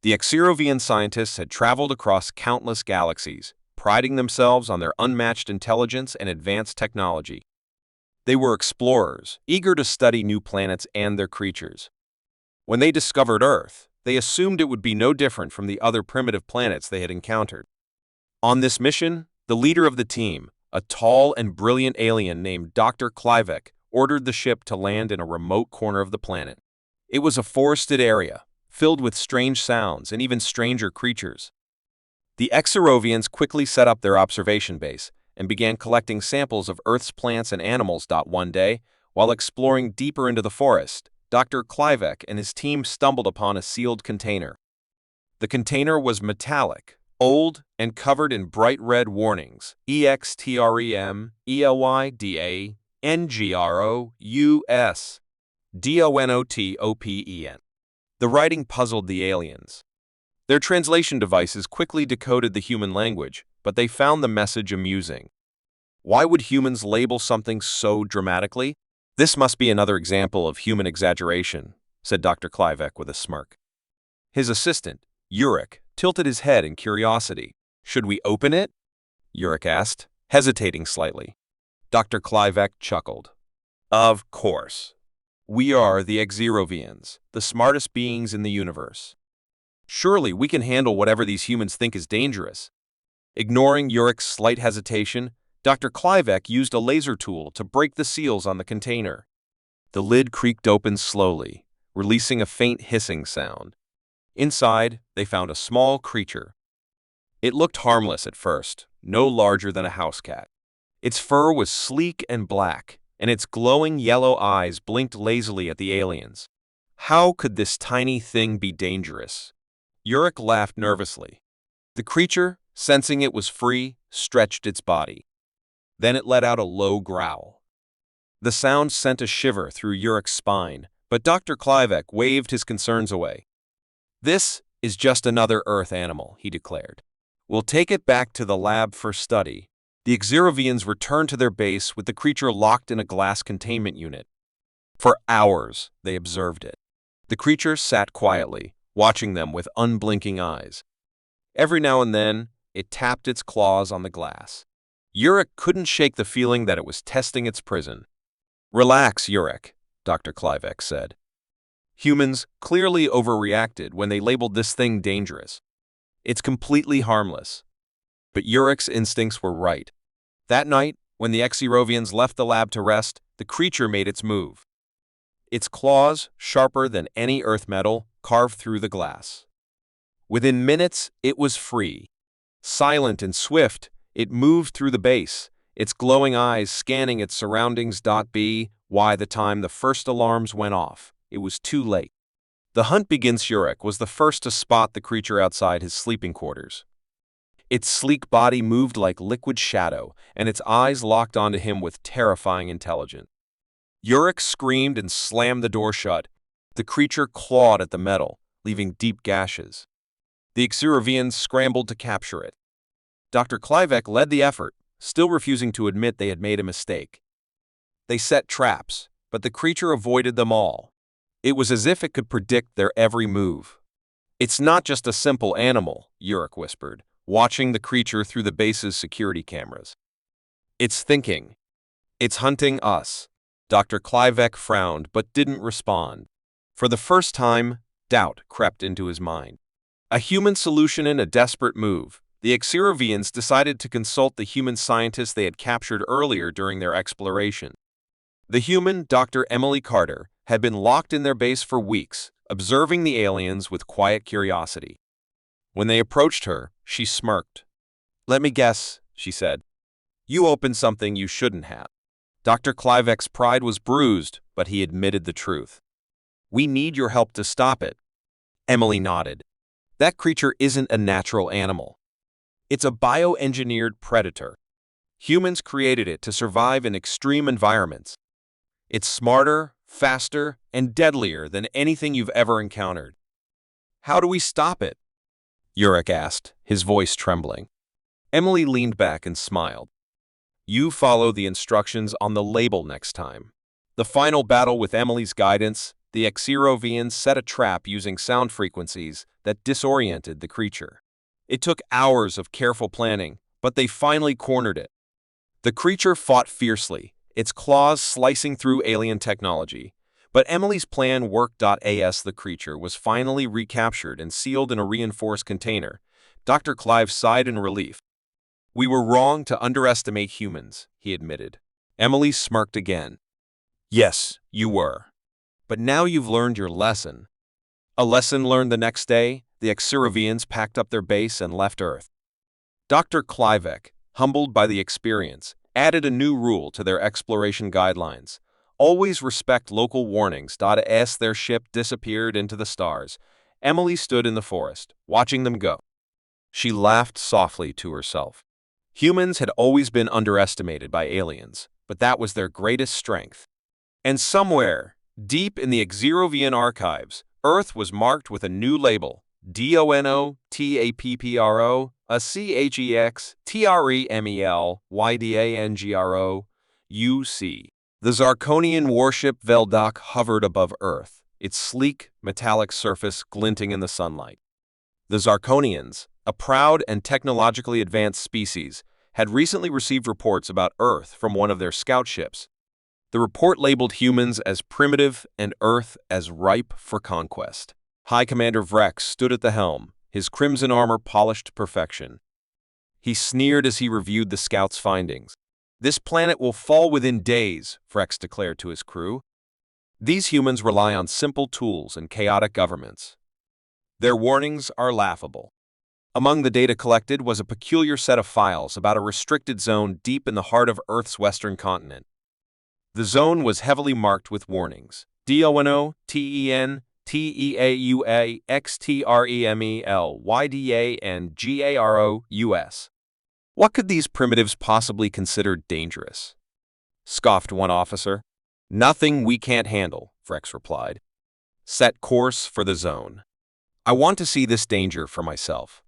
The Xerovian scientists had traveled across countless galaxies, priding themselves on their unmatched intelligence and advanced technology. They were explorers, eager to study new planets and their creatures. When they discovered Earth, they assumed it would be no different from the other primitive planets they had encountered. On this mission, the leader of the team, a tall and brilliant alien named Dr. Klivek, ordered the ship to land in a remote corner of the planet. It was a forested area, filled with strange sounds and even stranger creatures. The Xerovians quickly set up their observation base and began collecting samples of Earth's plants and animals. One day, while exploring deeper into the forest, Dr. Klivek and his team stumbled upon a sealed container. The container was metallic, old, and covered in bright red warnings: EXTREM, ELYDA, NGROUS, DONOTOPEN. The writing puzzled the aliens. Their translation devices quickly decoded the human language, but they found the message amusing. Why would humans label something so dramatically? This must be another example of human exaggeration, said Dr. Klivek with a smirk. His assistant, Yurik, tilted his head in curiosity. Should we open it? Yurik asked, hesitating slightly. Dr. Klivek chuckled. Of course. We are the Xerovians, the smartest beings in the universe. Surely we can handle whatever these humans think is dangerous. Ignoring Yurik's slight hesitation, Dr. Klivek used a laser tool to break the seals on the container. The lid creaked open slowly, releasing a faint hissing sound. Inside, they found a small creature. It looked harmless at first, no larger than a house cat. Its fur was sleek and black, and its glowing yellow eyes blinked lazily at the aliens. How could this tiny thing be dangerous? Yurik laughed nervously. The creature, sensing it was free, stretched its body. Then it let out a low growl. The sound sent a shiver through Yurik's spine, but Dr. Klivek waved his concerns away. This is just another Earth animal, he declared. We'll take it back to the lab for study. The Xerovians returned to their base with the creature locked in a glass containment unit. For hours, they observed it. The creature sat quietly, watching them with unblinking eyes. Every now and then, it tapped its claws on the glass. Yurik couldn't shake the feeling that it was testing its prison. Relax, Yurik, Dr. Klivek said. Humans clearly overreacted when they labeled this thing dangerous. It's completely harmless. But Yurik's instincts were right. That night, when the Xerovians left the lab to rest, the creature made its move. Its claws, sharper than any earth metal, carved through the glass. Within minutes, it was free. Silent and swift, it moved through the base, its glowing eyes scanning its surroundings. By the time the first alarms went off, it was too late. The hunt begins. Yurik was the first to spot the creature outside his sleeping quarters. Its sleek body moved like liquid shadow, and its eyes locked onto him with terrifying intelligence. Yurik screamed and slammed the door shut. The creature clawed at the metal, leaving deep gashes. The Xerovians scrambled to capture it. Dr. Klivek led the effort, still refusing to admit they had made a mistake. They set traps, but the creature avoided them all. It was as if it could predict their every move. It's not just a simple animal, Yurik whispered, watching the creature through the base's security cameras. It's thinking. It's hunting us. Dr. Klivek frowned but didn't respond. For the first time, doubt crept into his mind. A human solution in a desperate move, the Xerovians decided to consult the human scientists they had captured earlier during their exploration. The human, Dr. Emily Carter, had been locked in their base for weeks, observing the aliens with quiet curiosity. When they approached her, she smirked. "Let me guess," she said. "You opened something you shouldn't have." Dr. Klivek's pride was bruised, but he admitted the truth. "We need your help to stop it." Emily nodded. "That creature isn't a natural animal. It's a bioengineered predator. Humans created it to survive in extreme environments. It's smarter, faster, and deadlier than anything you've ever encountered." "How do we stop it?" Yurik asked, his voice trembling. Emily leaned back and smiled. "You follow the instructions on the label next time." The final battle. With Emily's guidance, the Xerovians set a trap using sound frequencies that disoriented the creature. It took hours of careful planning, but they finally cornered it. The creature fought fiercely, its claws slicing through alien technology. But Emily's plan worked. As the creature was finally recaptured and sealed in a reinforced container, Dr. Clive sighed in relief. "We were wrong to underestimate humans," he admitted. Emily smirked again. "Yes, you were. But now you've learned your lesson." A lesson learned. The next day, the Exiravians packed up their base and left Earth. Dr. Clivec, humbled by the experience, added a new rule to their exploration guidelines. Always respect local warnings. As their ship disappeared into the stars, Emily stood in the forest, watching them go. She laughed softly to herself. Humans had always been underestimated by aliens, but that was their greatest strength. And somewhere, deep in the Exiravian archives, Earth was marked with a new label: DONOTAPPRO, a CHEXTREMELYDANGRO, UC. The Zarkonian warship Veldak hovered above Earth, its sleek, metallic surface glinting in the sunlight. The Zarkonians, a proud and technologically advanced species, had recently received reports about Earth from one of their scout ships. The report labeled humans as primitive and Earth as ripe for conquest. High Commander Vrex stood at the helm, his crimson armor polished to perfection. He sneered as he reviewed the scouts' findings. "This planet will fall within days," Vrex declared to his crew. "These humans rely on simple tools and chaotic governments. Their warnings are laughable." Among the data collected was a peculiar set of files about a restricted zone deep in the heart of Earth's western continent. The zone was heavily marked with warnings: DONOTENTEAUAXTREMELYDA and GAROUS. What could these primitives possibly consider dangerous? Scoffed one officer. "Nothing we can't handle," Vrex replied. "Set course for the zone. I want to see this danger for myself."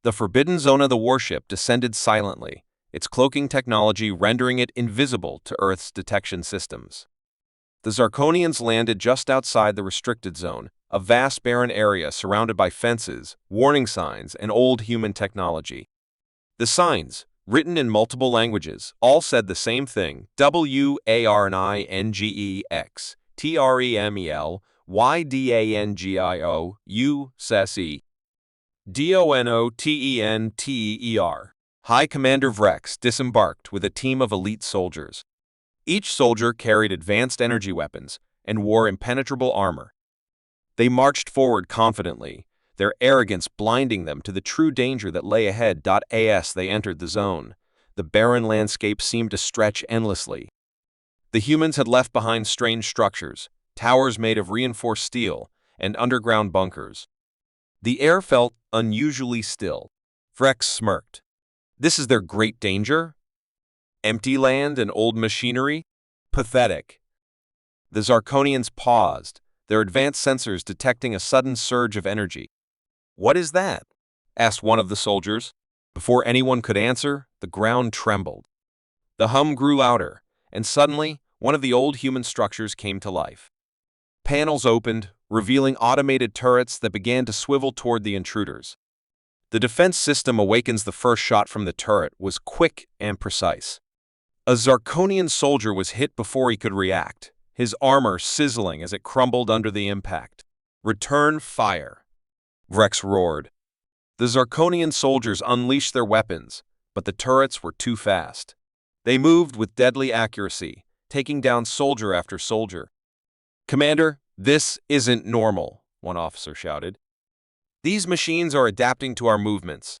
The forbidden zone of the warship descended silently, its cloaking technology rendering it invisible to Earth's detection systems. The Zarkonians landed just outside the restricted zone, a vast barren area surrounded by fences, warning signs, and old human technology. The signs, written in multiple languages, all said the same thing: WARNINGEXTREMELYDANGIO SESE. DONOTENTER. High Commander Vrex disembarked with a team of elite soldiers. Each soldier carried advanced energy weapons and wore impenetrable armor. They marched forward confidently, their arrogance blinding them to the true danger that lay ahead. As they entered the zone, the barren landscape seemed to stretch endlessly. The humans had left behind strange structures, towers made of reinforced steel, and underground bunkers. The air felt unusually still. Vrex smirked. "This is their great danger? Empty land and old machinery? Pathetic." The Zarkonians paused, their advanced sensors detecting a sudden surge of energy. "What is that?" asked one of the soldiers. Before anyone could answer, the ground trembled. The hum grew louder, and suddenly, one of the old human structures came to life. Panels opened, revealing automated turrets that began to swivel toward the intruders. The defense system awakens. The first shot from the turret was quick and precise. A Zarkonian soldier was hit before he could react, his armor sizzling as it crumbled under the impact. "Return fire," Vrex roared. The Zarkonian soldiers unleashed their weapons, but the turrets were too fast. They moved with deadly accuracy, taking down soldier after soldier. "Commander, this isn't normal," one officer shouted. "These machines are adapting to our movements."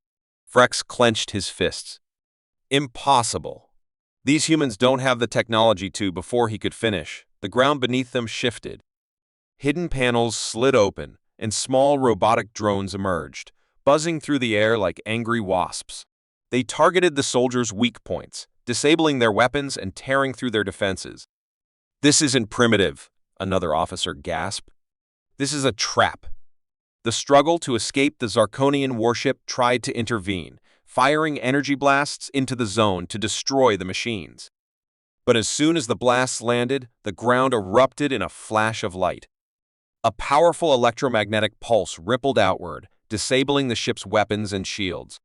Vrex clenched his fists. "Impossible. These humans don't have the technology to." Before he could finish, the ground beneath them shifted. Hidden panels slid open, and small robotic drones emerged, buzzing through the air like angry wasps. They targeted the soldiers' weak points, disabling their weapons and tearing through their defenses. "This isn't primitive," another officer gasped. "This is a trap." The struggle to escape. The Zarkonian warship tried to intervene, firing energy blasts into the zone to destroy the machines. But as soon as the blasts landed, the ground erupted in a flash of light. A powerful electromagnetic pulse rippled outward, disabling the ship's weapons and shields.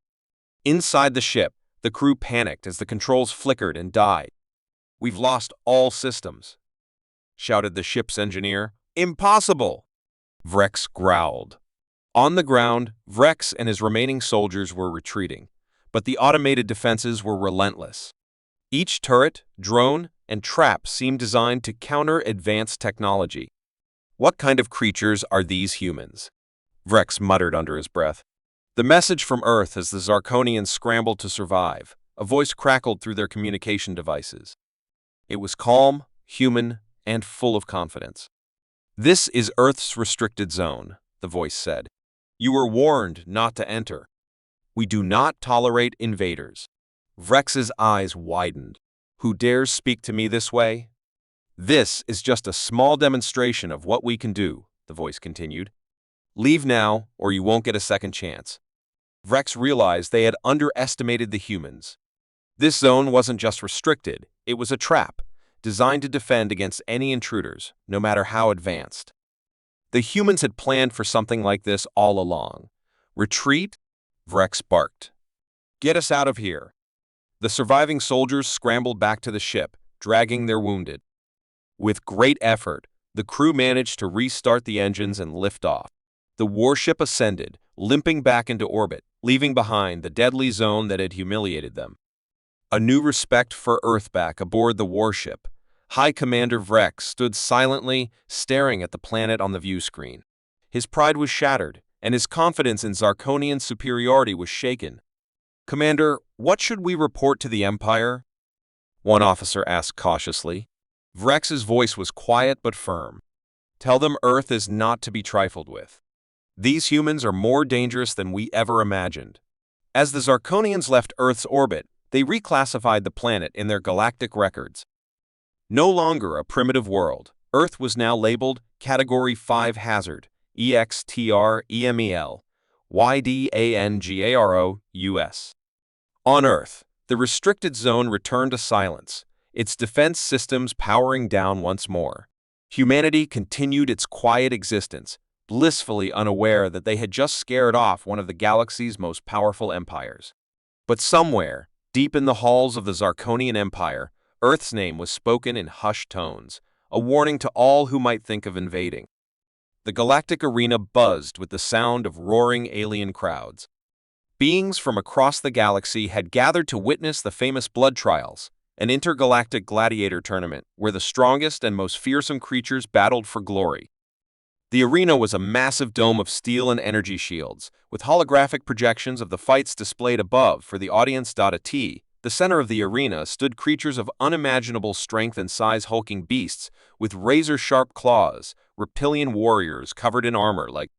Inside the ship, the crew panicked as the controls flickered and died. "We've lost all systems," shouted the ship's engineer. "Impossible!" Vrex growled. On the ground, Vrex and his remaining soldiers were retreating, but the automated defenses were relentless. Each turret, drone, and trap seemed designed to counter advanced technology. "What kind of creatures are these humans?" Vrex muttered under his breath. The message from Earth as the Zarkonians scrambled to survive. A voice crackled through their communication devices. It was calm, human, and full of confidence. "This is Earth's restricted zone," the voice said. "You were warned not to enter. We do not tolerate invaders." Vrex's eyes widened. "Who dares speak to me this way?" "This is just a small demonstration of what we can do," the voice continued. "Leave now, or you won't get a second chance." Vrex realized they had underestimated the humans. This zone wasn't just restricted, it was a trap, designed to defend against any intruders, no matter how advanced. The humans had planned for something like this all along. "Retreat?" Vrex barked. "Get us out of here." The surviving soldiers scrambled back to the ship, dragging their wounded. With great effort, the crew managed to restart the engines and lift off. The warship ascended, limping back into orbit, leaving behind the deadly zone that had humiliated them. A new respect for Earth back aboard the warship. High Commander Vrex stood silently, staring at the planet on the view screen. His pride was shattered, and his confidence in Zarkonian superiority was shaken. "Commander, what should we report to the Empire?" one officer asked cautiously. Vrex's voice was quiet but firm. "Tell them Earth is not to be trifled with. These humans are more dangerous than we ever imagined." As the Zarkonians left Earth's orbit, they reclassified the planet in their galactic records. No longer a primitive world, Earth was now labeled Category 5 Hazard, EXTREMEL, YDANGARO-US. On Earth, the restricted zone returned to silence, its defense systems powering down once more. Humanity continued its quiet existence, blissfully unaware that they had just scared off one of the galaxy's most powerful empires. But somewhere, deep in the halls of the Zarkonian Empire, Earth's name was spoken in hushed tones, a warning to all who might think of invading. The galactic arena buzzed with the sound of roaring alien crowds. Beings from across the galaxy had gathered to witness the famous blood trials, an intergalactic gladiator tournament where the strongest and most fearsome creatures battled for glory. The arena was a massive dome of steel and energy shields, with holographic projections of the fights displayed above for the audience. At the center of the arena stood creatures of unimaginable strength and size, hulking beasts with razor-sharp claws, reptilian warriors covered in armor like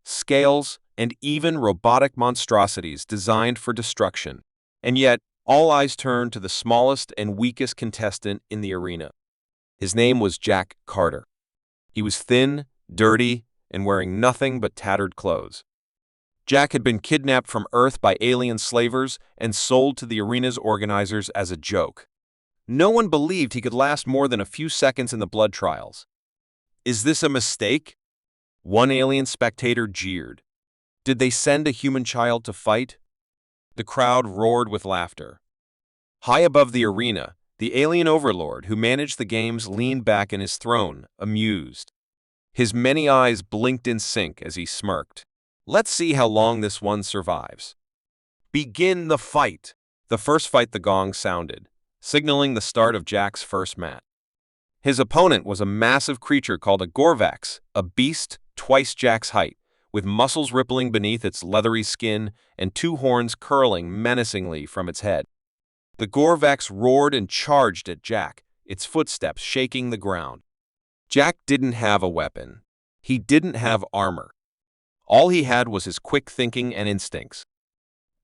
scales, and even robotic monstrosities designed for destruction. And yet, all eyes turned to the smallest and weakest contestant in the arena. His name was Jack Carter. He was thin, dirty, and wearing nothing but tattered clothes. Jack had been kidnapped from Earth by alien slavers and sold to the arena's organizers as a joke. No one believed he could last more than a few seconds in the blood trials. "Is this a mistake?" one alien spectator jeered. "Did they send a human child to fight?" The crowd roared with laughter. High above the arena, the alien overlord who managed the games leaned back in his throne, amused. His many eyes blinked in sync as he smirked. "Let's see how long this one survives." "Begin the fight!" The first fight, the gong sounded, signaling the start of Jack's first match. His opponent was a massive creature called a Gorvax, a beast twice Jack's height, with muscles rippling beneath its leathery skin and two horns curling menacingly from its head. The Gorvax roared and charged at Jack, its footsteps shaking the ground. Jack didn't have a weapon. He didn't have armor. All he had was his quick thinking and instincts.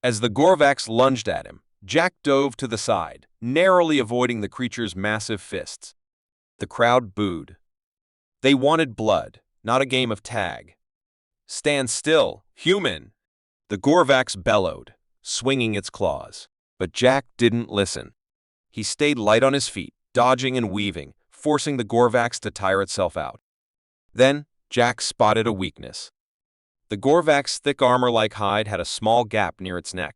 As the Gorvax lunged at him, Jack dove to the side, narrowly avoiding the creature's massive fists. The crowd booed. They wanted blood, not a game of tag. "Stand still, human!" the Gorvax bellowed, swinging its claws. But Jack didn't listen. He stayed light on his feet, dodging and weaving, forcing the Gorvax to tire itself out. Then, Jack spotted a weakness. The Gorvak's thick armor-like hide had a small gap near its neck.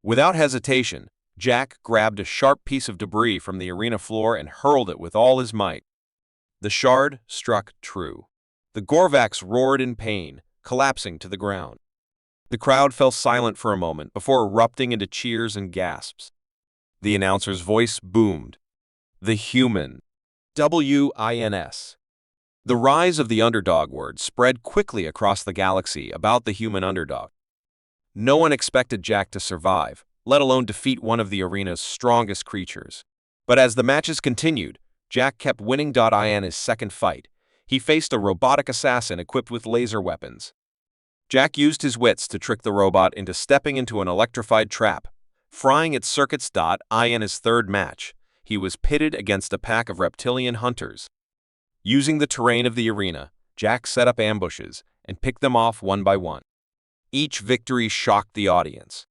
Without hesitation, Jack grabbed a sharp piece of debris from the arena floor and hurled it with all his might. The shard struck true. The Gorvaks roared in pain, collapsing to the ground. The crowd fell silent for a moment before erupting into cheers and gasps. The announcer's voice boomed. The human. WINS. The rise of the underdog word spread quickly across the galaxy about the human underdog. No one expected Jack to survive, let alone defeat one of the arena's strongest creatures. But as the matches continued, Jack kept winning. In his second fight, he faced a robotic assassin equipped with laser weapons. Jack used his wits to trick the robot into stepping into an electrified trap, frying its circuits. In his third match, he was pitted against a pack of reptilian hunters. Using the terrain of the arena, Jack set up ambushes and picked them off one by one. Each victory shocked the audience.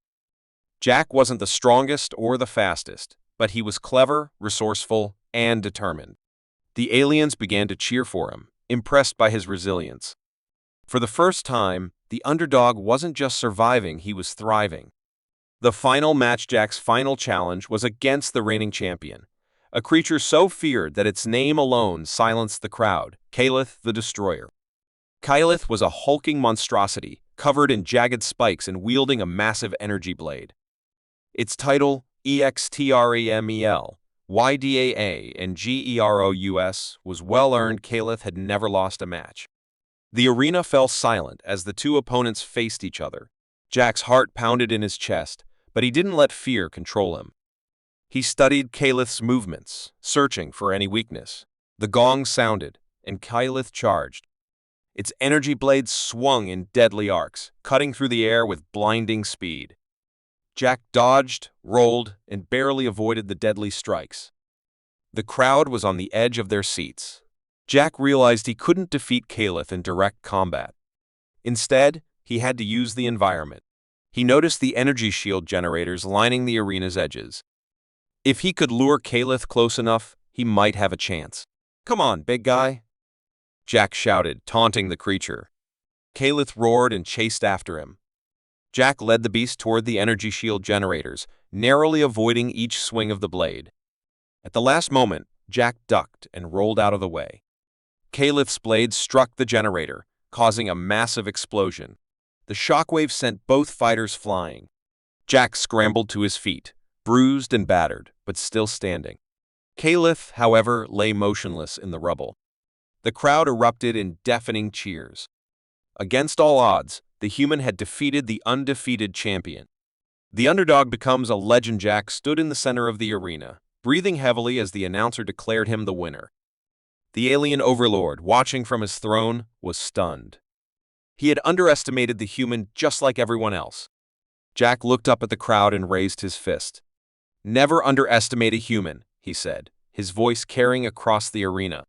Jack wasn't the strongest or the fastest, but he was clever, resourceful, and determined. The aliens began to cheer for him, impressed by his resilience. For the first time, the underdog wasn't just surviving, he was thriving. The final match, Jack's final challenge, was against the reigning champion, a creature so feared that its name alone silenced the crowd, Kaelith the Destroyer. Kaelith was a hulking monstrosity, covered in jagged spikes and wielding a massive energy blade. Its title, EXTREMEL, YDAA, and GEROUS, was well-earned. Kaelith had never lost a match. The arena fell silent as the two opponents faced each other. Jack's heart pounded in his chest, but he didn't let fear control him. He studied Kaelith's movements, searching for any weakness. The gong sounded, and Kaelith charged. Its energy blades swung in deadly arcs, cutting through the air with blinding speed. Jack dodged, rolled, and barely avoided the deadly strikes. The crowd was on the edge of their seats. Jack realized he couldn't defeat Kaelith in direct combat. Instead, he had to use the environment. He noticed the energy shield generators lining the arena's edges. If he could lure Kaelith close enough, he might have a chance. "Come on, big guy," Jack shouted, taunting the creature. Kaelith roared and chased after him. Jack led the beast toward the energy shield generators, narrowly avoiding each swing of the blade. At the last moment, Jack ducked and rolled out of the way. Kaelith's blade struck the generator, causing a massive explosion. The shockwave sent both fighters flying. Jack scrambled to his feet, bruised and battered, but still standing. Kaelith, however, lay motionless in the rubble. The crowd erupted in deafening cheers. Against all odds, the human had defeated the undefeated champion. The underdog becomes a legend. Jack stood in the center of the arena, breathing heavily as the announcer declared him the winner. The alien overlord, watching from his throne, was stunned. He had underestimated the human just like everyone else. Jack looked up at the crowd and raised his fist. "Never underestimate a human," he said, his voice carrying across the arena.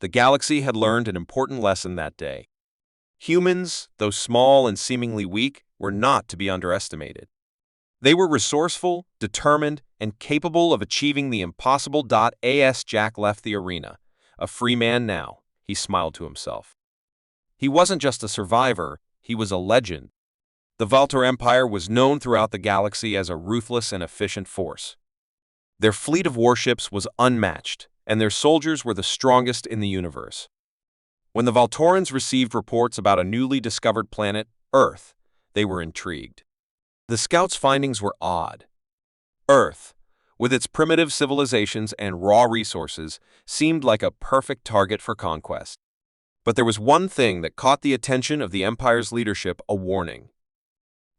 The galaxy had learned an important lesson that day. Humans, though small and seemingly weak, were not to be underestimated. They were resourceful, determined, and capable of achieving the impossible. As Jack left the arena, a free man now, he smiled to himself. He wasn't just a survivor, he was a legend. The Valtor Empire was known throughout the galaxy as a ruthless and efficient force. Their fleet of warships was unmatched, and their soldiers were the strongest in the universe. When the Valtorans received reports about a newly discovered planet, Earth, they were intrigued. The scouts' findings were odd. Earth, with its primitive civilizations and raw resources, seemed like a perfect target for conquest. But there was one thing that caught the attention of the Empire's leadership: a warning.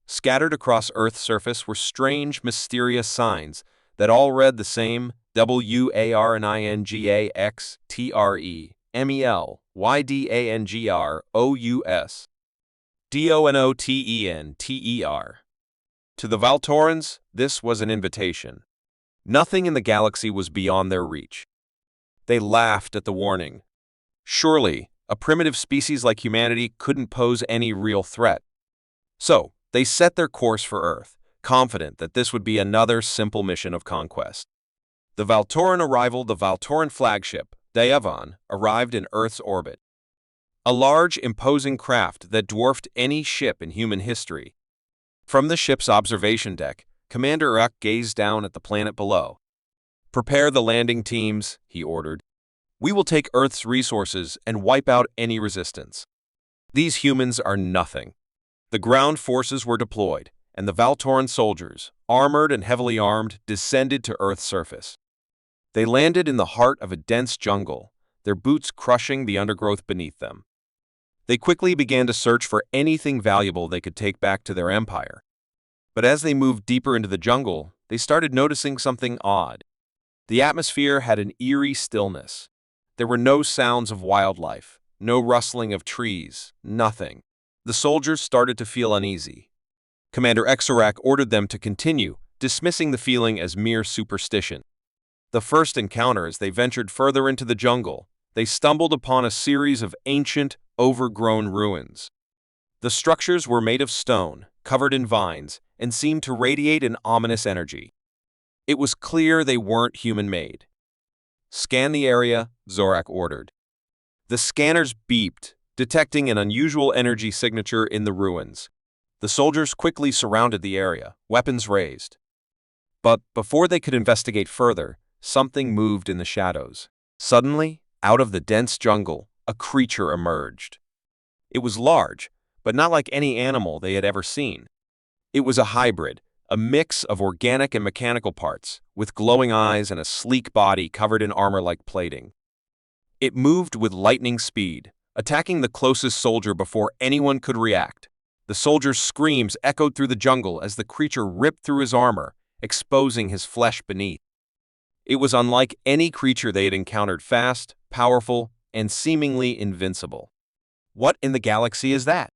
Scattered across Earth's surface were strange, mysterious signs that all read the same: WARNINGAXTREMELYDANGROUS DONOTENTER. To the Valtorans, this was an invitation. Nothing in the galaxy was beyond their reach. They laughed at the warning. Surely, a primitive species like humanity couldn't pose any real threat. So, they set their course for Earth, confident that this would be another simple mission of conquest. The Valtoran flagship, Daevon, arrived in Earth's orbit. a large, imposing craft that dwarfed any ship in human history. From the ship's observation deck, Commander Orc gazed down at the planet below. "Prepare the landing teams," he ordered. "We will take Earth's resources and wipe out any resistance." These humans are nothing. The ground forces were deployed, and the Valtoran soldiers, armored and heavily armed, descended to Earth's surface. They landed in the heart of a dense jungle, their boots crushing the undergrowth beneath them. They quickly began to search for anything valuable they could take back to their empire. But as they moved deeper into the jungle, they started noticing something odd. The atmosphere had an eerie stillness. There were no sounds of wildlife, no rustling of trees, nothing. The soldiers started to feel uneasy. Commander Exorak ordered them to continue, dismissing the feeling as mere superstition. The first encounter, as they ventured further into the jungle, they stumbled upon a series of ancient, overgrown ruins. The structures were made of stone, covered in vines, and seemed to radiate an ominous energy. It was clear they weren't human-made. "Scan the area," Zorak ordered. The scanners beeped, detecting an unusual energy signature in the ruins. The soldiers quickly surrounded the area, weapons raised. But before they could investigate further, something moved in the shadows. Suddenly, out of the dense jungle, a creature emerged. It was large, but not like any animal they had ever seen. It was a hybrid, a mix of organic and mechanical parts, with glowing eyes and a sleek body covered in armor-like plating. It moved with lightning speed, attacking the closest soldier before anyone could react. The soldier's screams echoed through the jungle as the creature ripped through his armor, exposing his flesh beneath. It was unlike any creature they had encountered, fast, powerful, and seemingly invincible. "What in the galaxy is that?"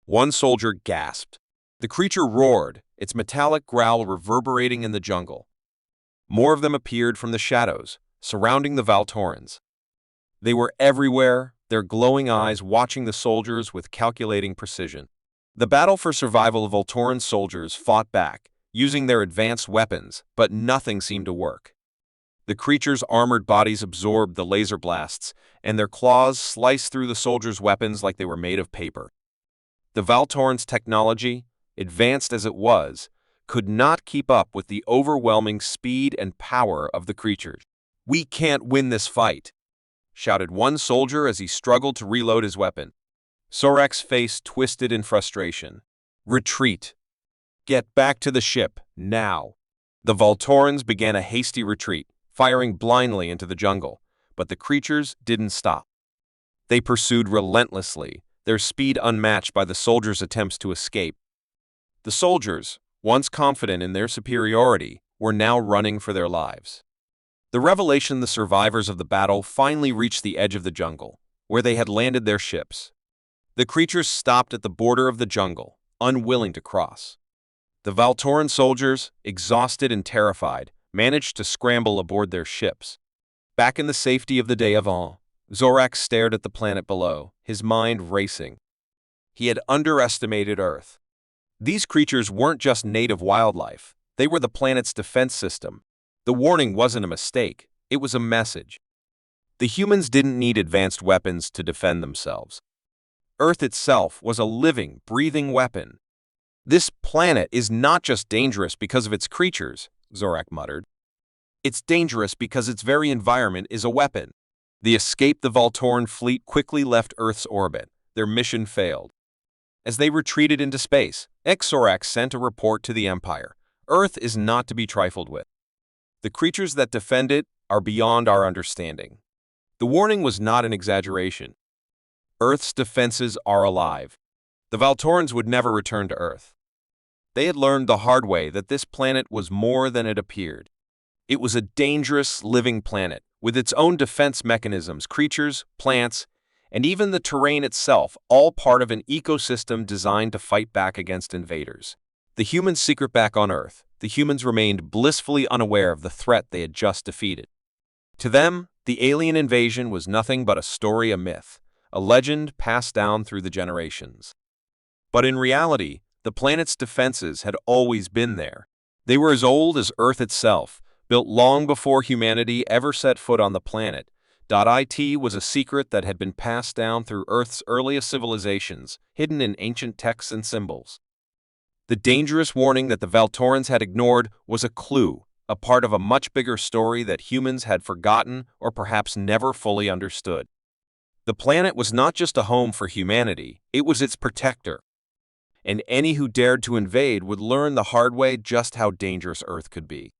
one soldier gasped. The creature roared, its metallic growl reverberating in the jungle. More of them appeared from the shadows, surrounding the Valtorans. They were everywhere, their glowing eyes watching the soldiers with calculating precision. The battle for survival of Valtoran soldiers fought back, using their advanced weapons, but nothing seemed to work. The creature's armored bodies absorbed the laser blasts, and their claws sliced through the soldiers' weapons like they were made of paper. The Valtorans' technology, advanced as it was, could not keep up with the overwhelming speed and power of the creatures. "We can't win this fight," shouted one soldier as he struggled to reload his weapon. Zorak's face twisted in frustration. "Retreat. Get back to the ship, now." The Valtorans began a hasty retreat, firing blindly into the jungle, but the creatures didn't stop. They pursued relentlessly, their speed unmatched by the soldiers' attempts to escape. The soldiers, once confident in their superiority, were now running for their lives. The revelation the survivors of the battle finally reached the edge of the jungle, where they had landed their ships. The creatures stopped at the border of the jungle, unwilling to cross. The Valtoran soldiers, exhausted and terrified, managed to scramble aboard their ships. Back in the safety of the Day-Avant, Zorak stared at the planet below, his mind racing. He had underestimated Earth. These creatures weren't just native wildlife, they were the planet's defense system. The warning wasn't a mistake, it was a message. The humans didn't need advanced weapons to defend themselves. Earth itself was a living, breathing weapon. "This planet is not just dangerous because of its creatures," Zorak muttered. "It's dangerous because its very environment is a weapon." The Valtoran fleet quickly left Earth's orbit. Their mission failed. As they retreated into space, Exorak sent a report to the Empire. "Earth is not to be trifled with. The creatures that defend it are beyond our understanding." The warning was not an exaggeration. Earth's defenses are alive. The Valtorans would never return to Earth. They had learned the hard way that this planet was more than it appeared. It was a dangerous, living planet, with its own defense mechanisms, creatures, plants, and even the terrain itself, all part of an ecosystem designed to fight back against invaders. The humans' secret back on Earth, the humans remained blissfully unaware of the threat they had just defeated. To them, the alien invasion was nothing but a story, a myth, a legend passed down through the generations. But in reality, the planet's defenses had always been there. They were as old as Earth itself, built long before humanity ever set foot on the planet, It was a secret that had been passed down through Earth's earliest civilizations, hidden in ancient texts and symbols. The dangerous warning that the Valtorans had ignored was a clue, a part of a much bigger story that humans had forgotten or perhaps never fully understood. The planet was not just a home for humanity, it was its protector. And any who dared to invade would learn the hard way just how dangerous Earth could be.